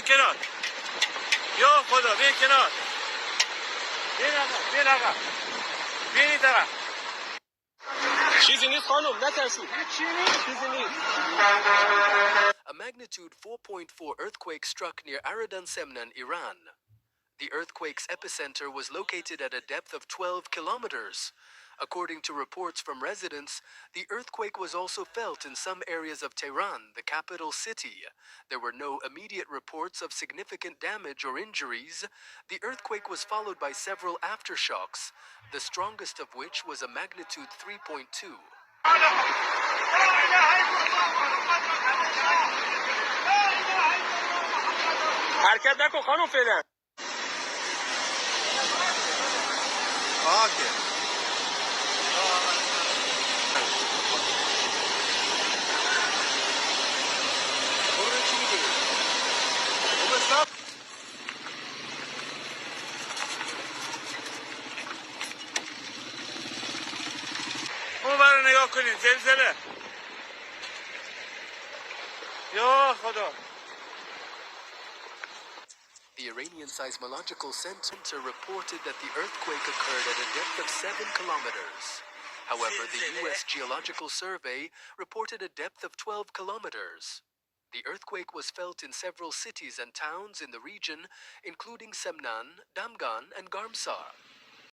کنار. یا خدا بیاین کنار. بیاین آقا، بیاین آقا. بیاین این طرف. چیزی نیست خانم، نترسید. چیزی نیست. A magnitude 4.4 earthquake struck near Aradan Semnan, Iran. The earthquake's epicenter was located at a depth of 12 kilometers. According to reports from residents, the earthquake was also felt in some areas of Tehran, the capital city. There were no immediate reports of significant damage or injuries. The earthquake was followed by several aftershocks, the strongest of which was a magnitude 3.2. حرکت نکن خانم فعلا. اوکی. اون برای نگاه کنید زلزله. یا خدا. The Iranian Seismological Center reported that the earthquake occurred at a depth of 7 kilometers. However, the U.S. Geological Survey reported a depth of 12 kilometers. The earthquake was felt in several cities and towns in the region, including Semnan, Damgan, and Garmsar.